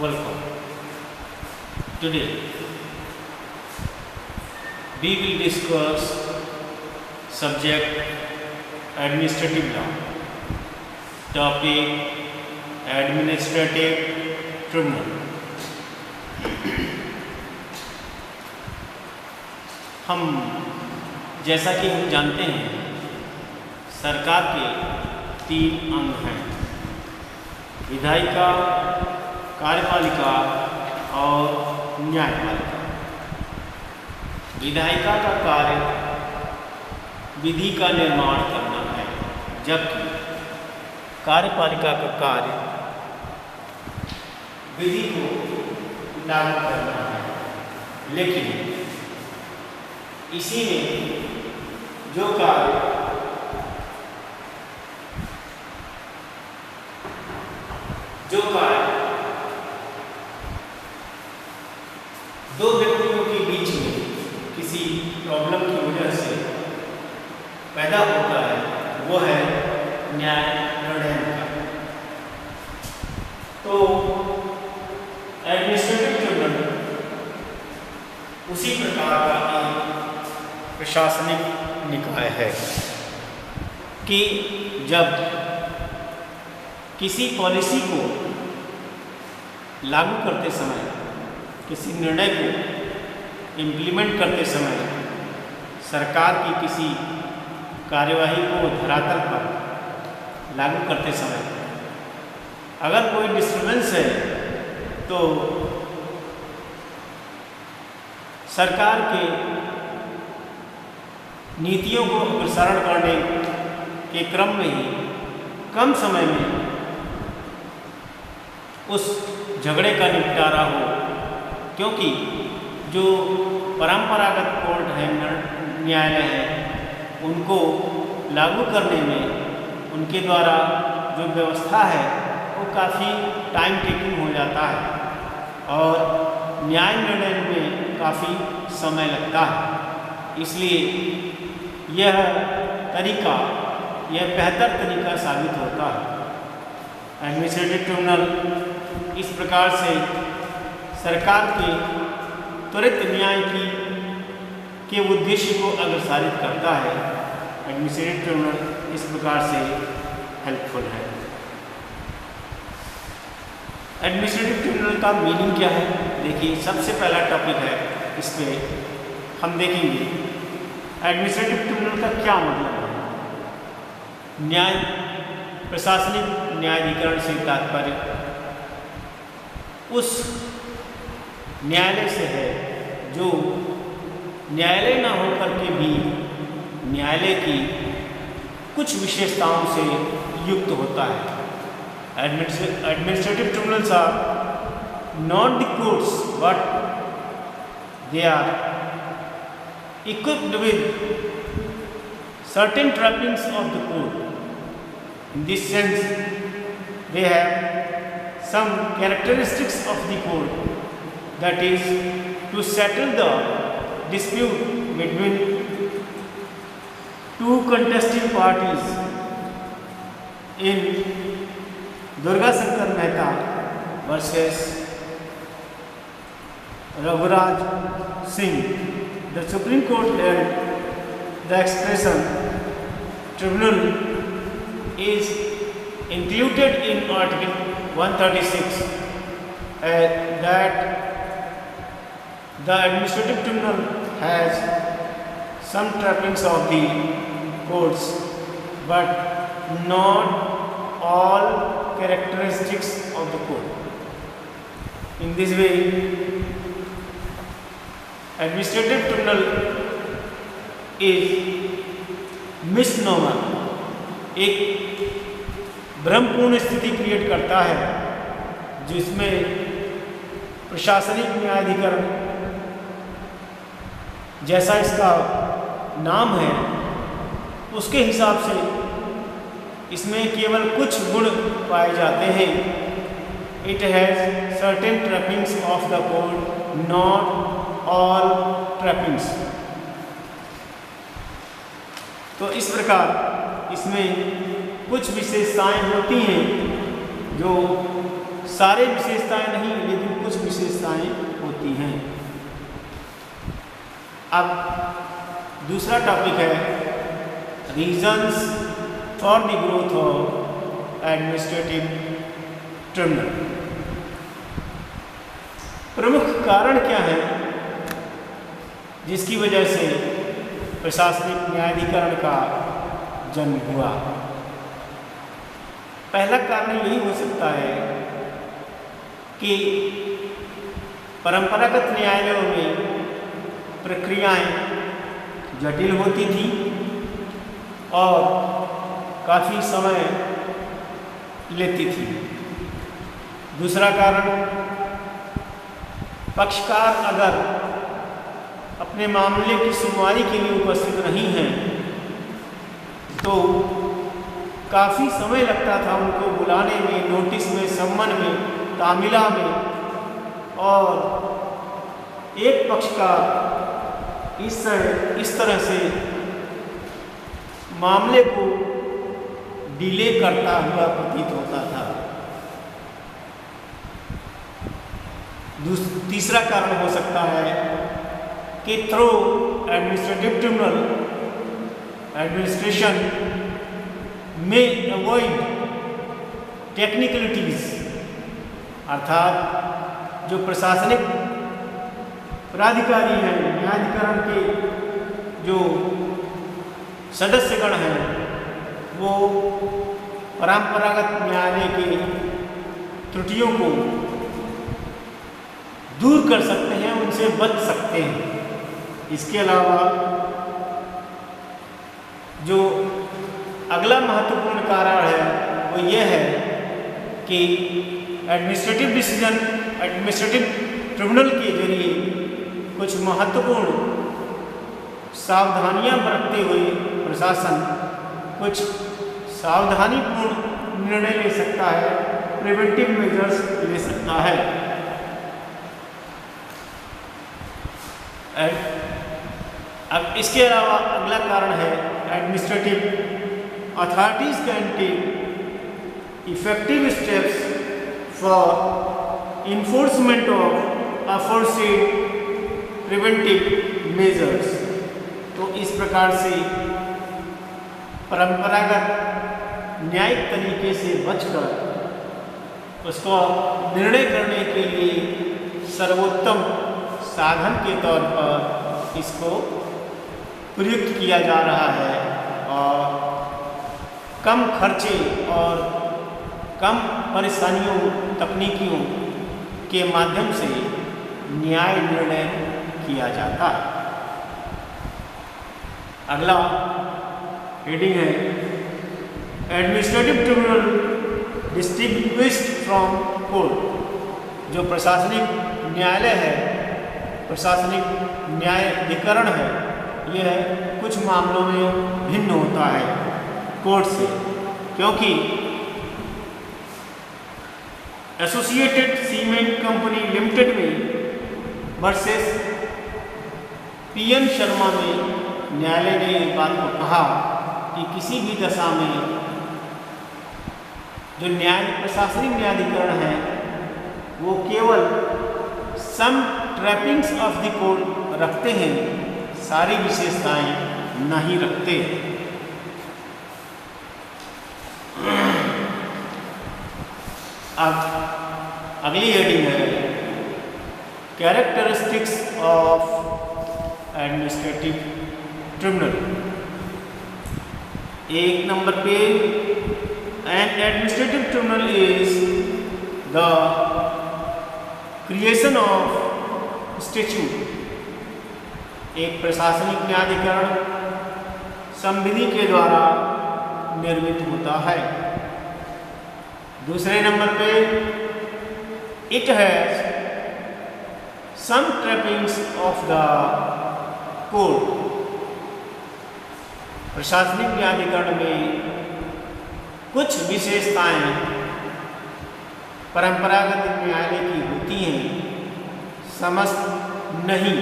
Welcome. Today we will discuss subject administrative law. Topic administrative tribunal. हम जैसा कि हम जानते हैं सरकार के 3 अंग हैं, विधायिका, कार्यपालिका और न्यायपालिका। विधायिका का कार्य विधि का निर्माण करना है, जबकि कार्यपालिका का कार्य विधि को लागू करना है। लेकिन इसी में जो कार्य दो व्यक्तियों के बीच में किसी प्रॉब्लम की वजह से पैदा होता है, वो है न्याय निर्णय का। तो एडमिनिस्ट्रेटिव ट्रिब्यूनल उसी प्रकार का एक प्रशासनिक निकाय है कि जब किसी पॉलिसी को लागू करते समय, किसी निर्णय को इम्प्लीमेंट करते समय, सरकार की किसी कार्यवाही को धरातल पर लागू करते समय अगर कोई डिस्टर्बेंस है तो सरकार के नीतियों को प्रसारण करने के क्रम में ही कम समय में उस झगड़े का निपटारा हो, क्योंकि जो परंपरागत कोर्ट है, न्यायालय है, उनको लागू करने में उनके द्वारा जो व्यवस्था है वो काफ़ी टाइम टेकिंग हो जाता है और न्याय निर्णय में काफ़ी समय लगता है। इसलिए यह बेहतर तरीका साबित होता है। एडमिनिस्ट्रेटिव ट्रिब्यूनल इस प्रकार से सरकार के त्वरित न्याय के उद्देश्य को अग्रसारित करता है। एडमिनिस्ट्रेटिव ट्रिब्यूनल इस प्रकार से हेल्पफुल है। एडमिनिस्ट्रेटिव ट्रिब्यूनल का मीनिंग क्या है? देखिए, सबसे पहला टॉपिक है, इस पे हम देखेंगे एडमिनिस्ट्रेटिव ट्रिब्यूनल का क्या मतलब है। न्याय प्रशासनिक न्यायाधिकरण से तात्पर्य उस न्यायालय से है जो न्यायालय न होकर के भी न्यायालय की कुछ विशेषताओं से युक्त होता है। Administrative tribunals are not the courts but they are equipped with certain trappings of the court. In this sense, they have some characteristics of the court, that is, to settle the dispute between two contesting parties in Durga Shankar Mehta versus Raghuraj Singh. The Supreme Court held the expression tribunal is included in Article 136 that the administrative tribunal has some trappings of the courts but not all characteristics of the court. In this way, administrative tribunal is misnomer, एक भ्रमपूर्ण स्थिति create करता है जिसमें प्रशासनिक न्यायाधिकरण जैसा इसका नाम है उसके हिसाब से इसमें केवल कुछ गुण पाए जाते हैं। It has certain trappings of the code, not all trappings. तो इस प्रकार इसमें कुछ विशेषताएं होती हैं जो सारे विशेषताएं नहीं, विशेषताएं होती हैं। अब दूसरा टॉपिक है reasons for the growth of administrative tribunal. प्रमुख कारण क्या है जिसकी वजह से प्रशासनिक न्यायाधिकरण का जन्म हुआ? पहला कारण यही हो सकता है कि परंपरागत न्यायालयों में प्रक्रियाएं जटिल होती थी और काफ़ी समय लेती थी। दूसरा कारण, पक्षकार अगर अपने मामले की सुनवाई के लिए उपस्थित नहीं हैं तो काफ़ी समय लगता था उनको बुलाने में, नोटिस में, सम्मन में, तामिला में, और एक पक्षकार इस तरह से मामले को डिले करता हुआ प्रतीत होता था। तीसरा कारण हो सकता है कि थ्रू एडमिनिस्ट्रेटिव ट्रिब्यूनल एडमिनिस्ट्रेशन में अवॉइड टेक्निकलिटीज, अर्थात जो प्रशासनिक प्राधिकारी हैं, न्यायाधिकरण के जो सदस्यगण हैं, वो परंपरागत न्यायालय की त्रुटियों को दूर कर सकते हैं, उनसे बच सकते हैं। इसके अलावा जो अगला महत्वपूर्ण कारण है वो ये है कि एडमिनिस्ट्रेटिव ट्रिब्यूनल के जरिए कुछ महत्वपूर्ण सावधानियां बरतते हुए प्रशासन कुछ सावधानीपूर्ण निर्णय ले सकता है, प्रिवेंटिव मेजर्स ले सकता है। अब इसके अलावा अगला कारण है administrative authorities can take effective steps for enforcement of aforesaid preventive measures. तो इस प्रकार से परंपरागत न्यायिक तरीके से बचकर उसको निर्णय करने के लिए सर्वोत्तम साधन के तौर पर इसको प्रयुक्त किया जा रहा है और कम खर्चे और कम परेशानियों, तकनीकियों के माध्यम से न्याय निर्णय किया जाता है। अगला हेडिंग है administrative tribunal distinguished from court. जो प्रशासनिक न्यायालय है, प्रशासनिक न्यायाधिकरण है, यह कुछ मामलों में भिन्न होता है कोर्ट से, क्योंकि एसोसिएटेड सीमेंट कंपनी लिमिटेड में वर्सेस पीएन शर्मा में न्यायालय ने इस बात को कहा कि किसी भी दशा में जो प्रशासनिक न्यायाधिकरण है वो केवल सम ट्रैपिंग्स ऑफ द कोर्ट रखते हैं, सारी विशेषताएं नहीं रखते। अब अगली हेडिंग है कैरेक्टरिस्टिक्स ऑफ एडमिनिस्ट्रेटिव ट्रिब्यूनल। एक नंबर पे N administrative tribunal is the creation of statute. एक प्रशासनिक न्यायाधिकरण संविधि के द्वारा निर्मित होता है। दूसरे नंबर पे it has some trappings of the court. प्रशासनिक न्यायाधिकरण में कुछ विशेषताएं परंपरागत न्यायालय की होती हैं, समस्त नहीं।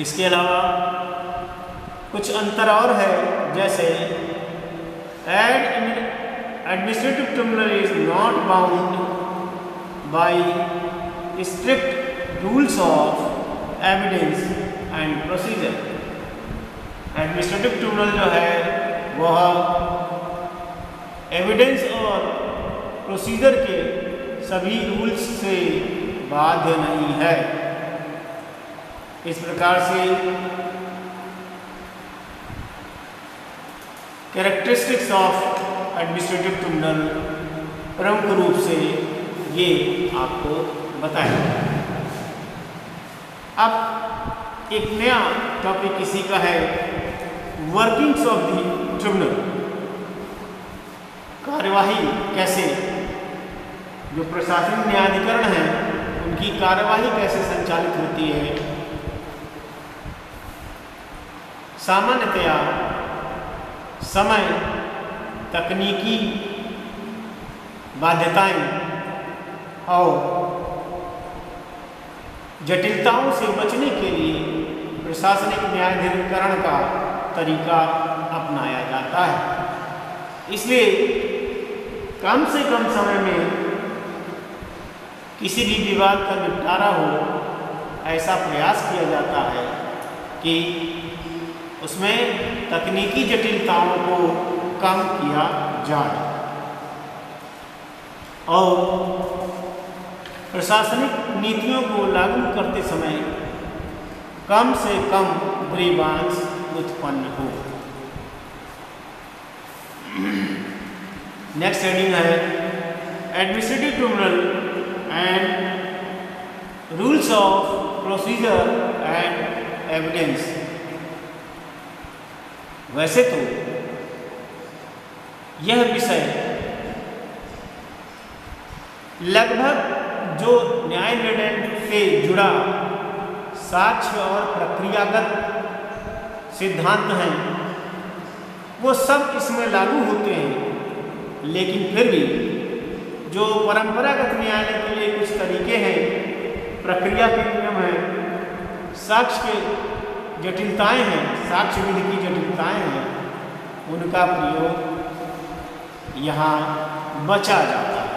इसके अलावा कुछ अंतर और है, जैसे administrative tribunal is not bound by strict rules of evidence and procedure। Administrative tribunal जो है वह एविडेंस और प्रोसीजर के सभी रूल्स से बाध्य नहीं है। इस प्रकार से कैरेक्टरिस्टिक्स ऑफ एडमिनिस्ट्रेटिव ट्रिब्यूनल प्रमुख रूप से ये आपको बताया। अब एक नया टॉपिक इसी का है वर्किंग्स ऑफ द ट्रिब्यूनल। कार्यवाही कैसे, जो प्रशासनिक न्यायाधिकरण है उनकी कार्यवाही कैसे संचालित होती है। सामान्यतया समय, तकनीकी बाध्यताएं और जटिलताओं से बचने के लिए प्रशासनिक न्यायाधिकरण का तरीका अपनाया जाता है। इसलिए कम से कम समय में किसी भी विवाद का निपटारा हो, ऐसा प्रयास किया जाता है कि उसमें तकनीकी जटिलताओं को कम किया जाए और प्रशासनिक नीतियों को लागू करते समय कम से कम ग्रीवांस उत्पन्न हो। नेक्स्ट हेडिंग है administrative tribunal and rules of procedure and evidence. वैसे तो यह विषय लगभग जो न्याय निर्णय से जुड़ा साक्ष्य और प्रक्रियागत सिद्धांत हैं वो सब इसमें लागू होते हैं, लेकिन फिर भी जो परंपरागत न्यायालय के लिए कुछ तरीके हैं, प्रक्रिया के नियम हैं, साक्ष्य के जटिलताएं हैं, साक्ष्य विधि की जटिलताएं हैं, उनका प्रयोग यहाँ बचा जाता है।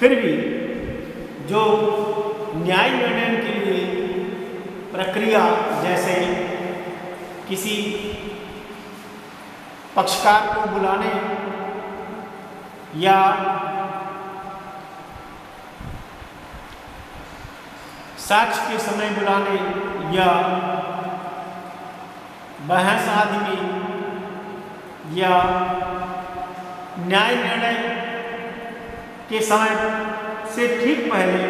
फिर भी जो न्याय निर्णय के लिए प्रक्रिया, जैसे किसी पक्षकार को बुलाने या साक्ष्य के समय बुलाने या बहस आदि में या न्याय निर्णय के समय से ठीक पहले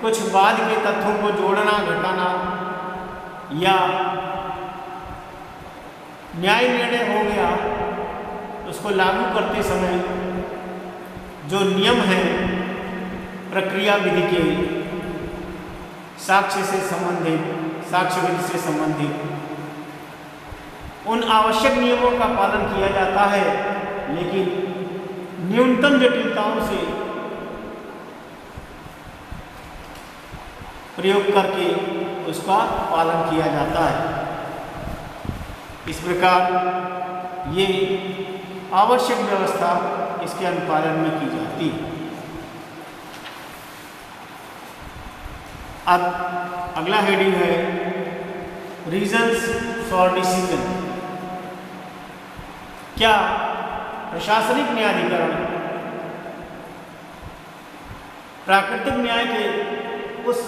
कुछ बाद के तथ्यों को जोड़ना घटाना या न्याय निर्णय हो गया उसको लागू करते समय जो नियम हैं प्रक्रिया विधि के, साक्ष्य से संबंधित, साक्ष्य विधि से संबंधित, उन आवश्यक नियमों का पालन किया जाता है, लेकिन न्यूनतम जटिलताओं से प्रयोग करके उसका पालन किया जाता है। इस प्रकार ये आवश्यक व्यवस्था इसके अनुपालन में की जाती है। अब अगला हेडिंग है रीजंस फॉर डिसीजन। क्या प्रशासनिक न्यायाधिकरण प्राकृतिक न्याय के उस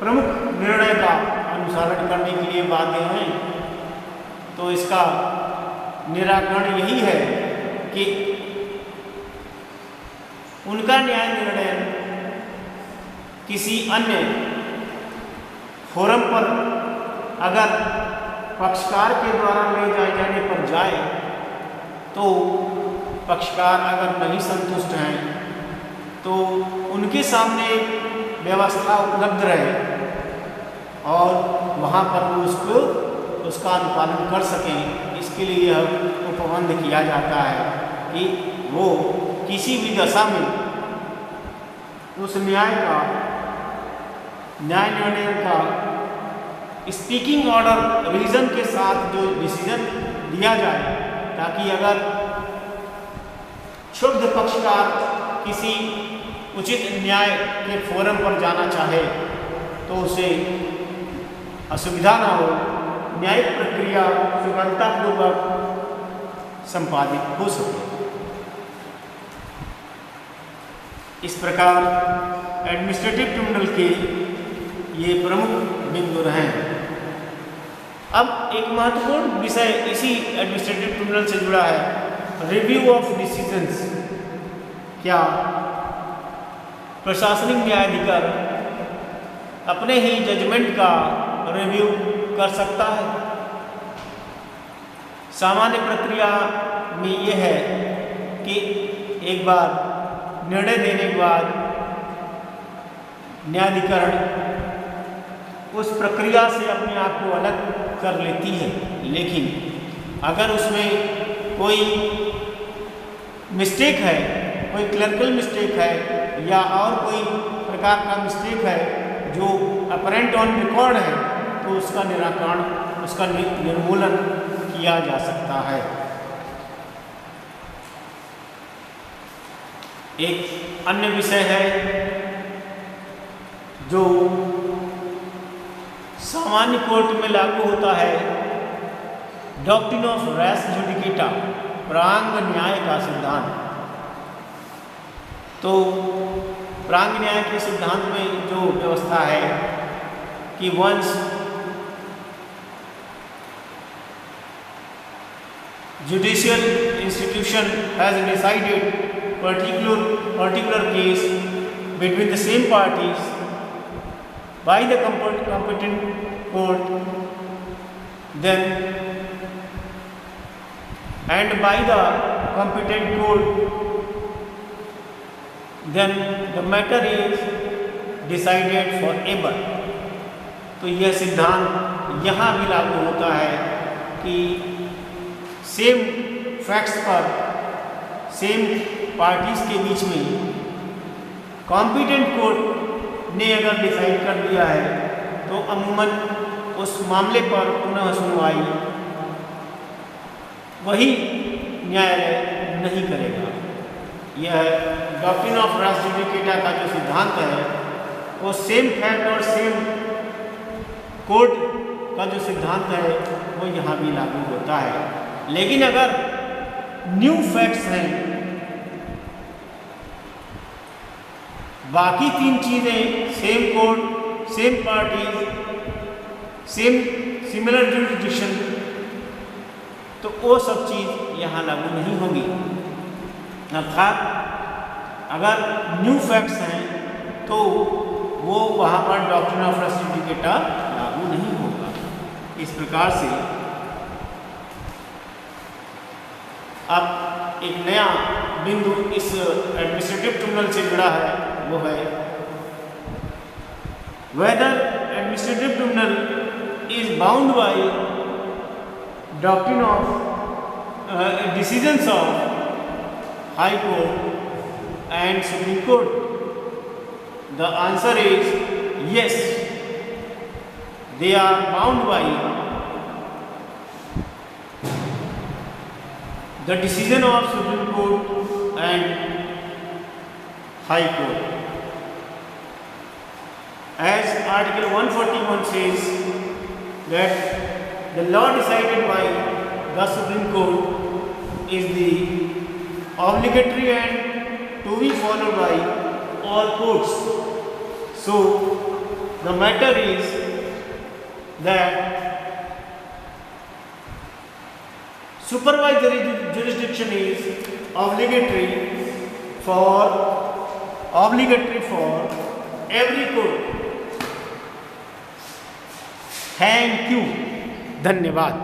प्रमुख निर्णय का अनुसरण करने के लिए बाध्य हैं? तो इसका निराकरण यही है कि उनका न्याय निर्णय किसी अन्य फोरम पर अगर पक्षकार के द्वारा ले जाए जाने पर जाए तो पक्षकार अगर नहीं संतुष्ट हैं तो उनके सामने व्यवस्था उपलब्ध रहे और वहाँ पर वो उसका अनुपालन कर सकें। इसके लिए यह उपबंध किया जाता है कि वो किसी भी दशा में उस न्याय निर्णय का स्पीकिंग ऑर्डर रीजन के साथ जो डिसीजन दिया जाए, ताकि अगर क्षुब्ध पक्षकार किसी उचित न्याय के फोरम पर जाना चाहे तो उसे असुविधा ना हो, न्यायिक प्रक्रिया सुगमतापूर्वक संपादित हो सके। इस प्रकार एडमिनिस्ट्रेटिव ट्रिब्यूनल के ये प्रमुख बिंदु रहे हैं। अब एक महत्वपूर्ण विषय इसी एडमिनिस्ट्रेटिव ट्रिब्यूनल से जुड़ा है, रिव्यू ऑफ डिसीजंस। क्या प्रशासनिक न्यायाधिकरण अपने ही जजमेंट का रिव्यू कर सकता है? सामान्य प्रक्रिया में यह है कि एक बार निर्णय देने के बाद न्यायाधिकरण उस प्रक्रिया से अपने आप को अलग कर लेती है, लेकिन अगर उसमें कोई मिस्टेक है, कोई क्लर्कल मिस्टेक है या और कोई प्रकार का मिस्टेक है जो अपरेंट ऑन रिकॉर्ड है, तो उसका निराकरण, उसका निर्मूलन किया जा सकता है। एक अन्य विषय है जो सामान्य कोर्ट में लागू होता है, डॉक्ट्रिन ऑफ रेस जुडिकेटा, प्रांग न्याय का सिद्धांत। तो प्रांग न्याय के सिद्धांत में जो व्यवस्था है कि once judicial institution has decided particular case between the same parties by the competent court, then and by the competent court, then the matter is decided forever। तो यह सिद्धांत यहाँ भी लागू होता है कि सेम फैक्ट्स पर सेम पार्टीज के बीच में कॉम्पिटेंट कोर्ट ने अगर डिसाइड कर दिया है तो अमूमन उस मामले पर पुनः सुनवाई वही न्यायालय नहीं करेगा। यह डॉक्ट्रिन ऑफ रेस जुडिकेटा का जो सिद्धांत है वो सेम फैक्ट और सेम कोर्ट का जो सिद्धांत है वो यहाँ भी लागू होता है। लेकिन अगर न्यू फैक्ट्स हैं, बाकी तीन चीज़ें same court, same party, same similar jurisdiction, तो वो सब चीज़ यहाँ लागू नहीं होगी। अर्थात अगर न्यू फैक्ट्स हैं तो वो वहाँ पर डॉक्ट्रिन ऑफ रेस जुडिकेटा लागू नहीं होगा। इस प्रकार से अब एक नया बिंदु इस एडमिनिस्ट्रेटिव ट्रिब्यूनल से जुड़ा है, वो है whether administrative tribunal is bound by doctrine of decisions of High Court and Supreme Court. The answer is yes, they are bound by the decision of Supreme Court and High Court. As Article 141 says that the law decided by the Supreme Court is the obligatory and to be followed by all courts. So the matter is that supervisory jurisdiction is obligatory for every court. Thank you. धन्यवाद।